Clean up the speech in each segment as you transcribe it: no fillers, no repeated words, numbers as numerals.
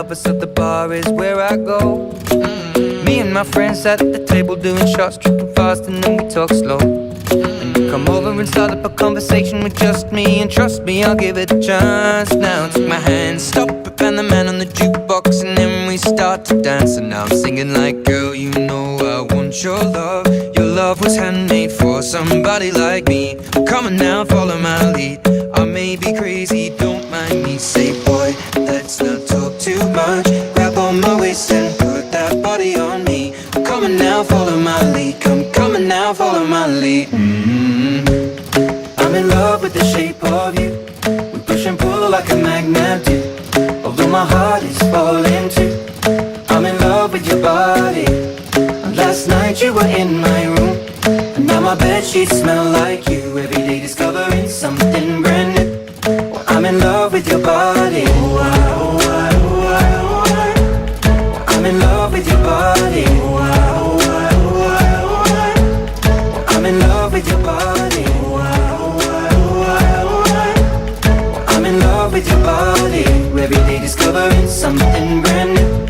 lover, so the bar is where I go. Me and my friends at the table doing shots, tripping fast, and then we talk slow. And you come over and start up a conversation with just me, and trust me, I'll give it a chance. Now take my hand, stop it, and the man on the jukebox, and then we start to dance. And now I'm singing like, girl, you know I want your love. Your love was handmade for somebody like me. Come on now, follow my lead. I may be crazy, don't mind me. Say, boy, let's not talk too much. Grab on my waist and put that body on me. Come on now, follow my lead. Come on now, follow my lead. I'm in love with the shape of you. We push and pull like a magnet do. Although my heart is falling too. I'm in love with your body. And last night you were in my room, and now my bedsheets smell like you. Every day discovering something brand new. Well, I'm in love with your body. I'm in love with your body. I'm in love with your body. I'm in love with your body. Every day discovering something brand new.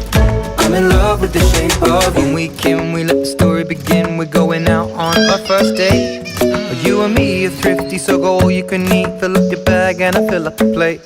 I'm in love with the shape of you. When we can, we let the story begin. We're going out on our first date. You and me are thrifty, so go all you can eat. Fill up your bag and I fill up the plate.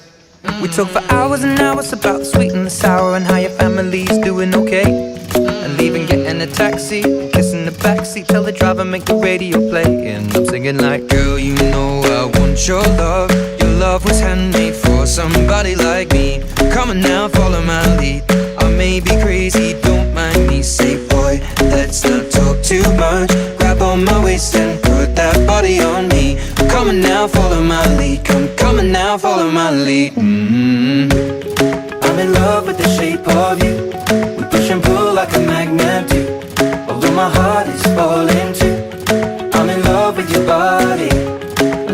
We talk for hours and hours about the sweet and the sour, and how your family's doing okay. And leaving, getting a taxi, kissing the backseat, tell the driver make the radio play. And I'm singing like, girl, you know I want your love. Your love was handmade for somebody like me. Come on now, follow my lead. I may be crazy, don't mind me. Say, boy, let's not talk too much. Grab on my waist and put that body on me. Come on now, follow my lead. Come on now, follow my lead. I'm in love with the shape of you. We push and pull like a magnet do. Although my heart is falling too. I'm in love with your body.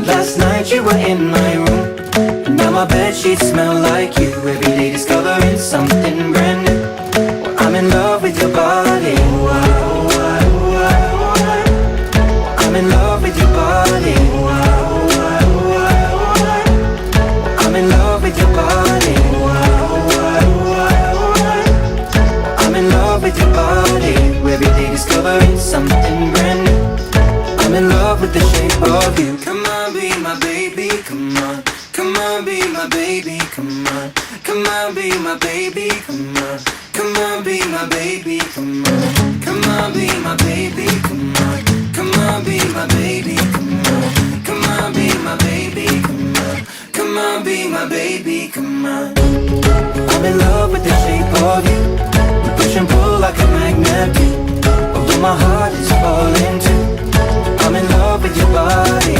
Last night you were in my room, and now my bedsheets smell like you. Every day discovering something brand new. Well, I'm in love with your body. I'm in love with your body. I'm in love with your body. I'm in love with your body. Every day discovering something brand new. I'm in love with the shape of you. Come on, be my baby, come on. Come on, be my baby, come on. Come on, be my baby, come on. Come on, be my baby, come on. Come on, be my baby, come on. Come on, be my baby, come on. Come on, be my baby, come on. Come on, be my baby, come on. I'm in love with the shape of you. We push and pull like a magnet do. Although my heart is falling too. I'm in love with your body.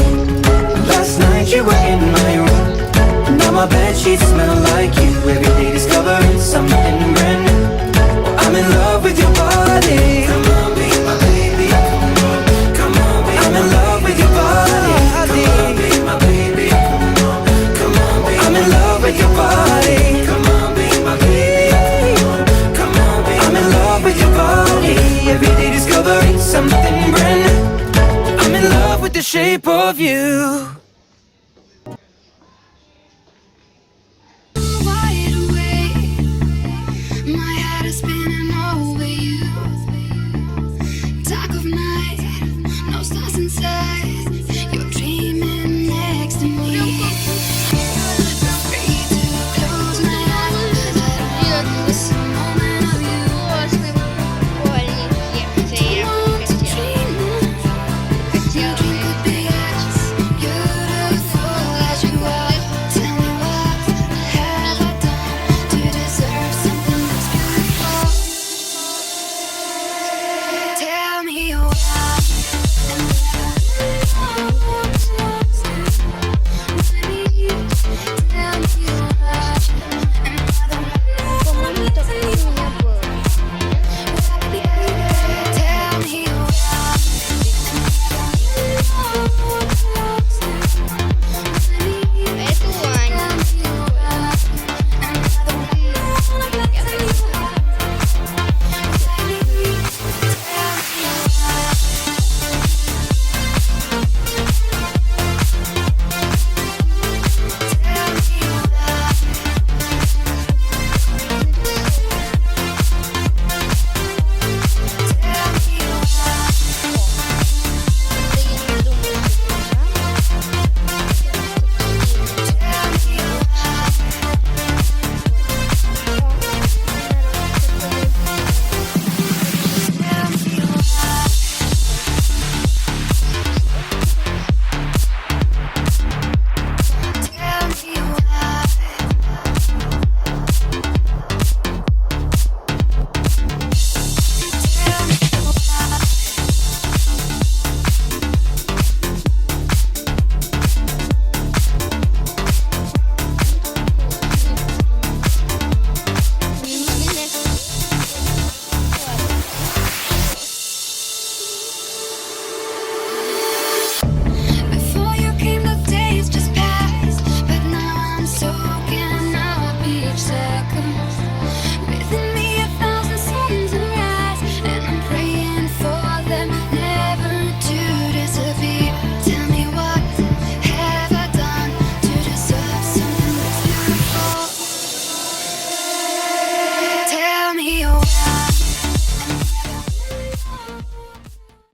Last night you were in my room, now my bedsheets smell like you. Every day discovering something brand new. I'm in love with your body. Come on, be my baby. Come on, come on, be I'm in love with your body. Come on, be my baby. Come on, come on, be I'm in love with your body. Come on, be my baby. Come on, be I'm in love with your body. Every day discovering something brand new. I'm in love with the shape of you.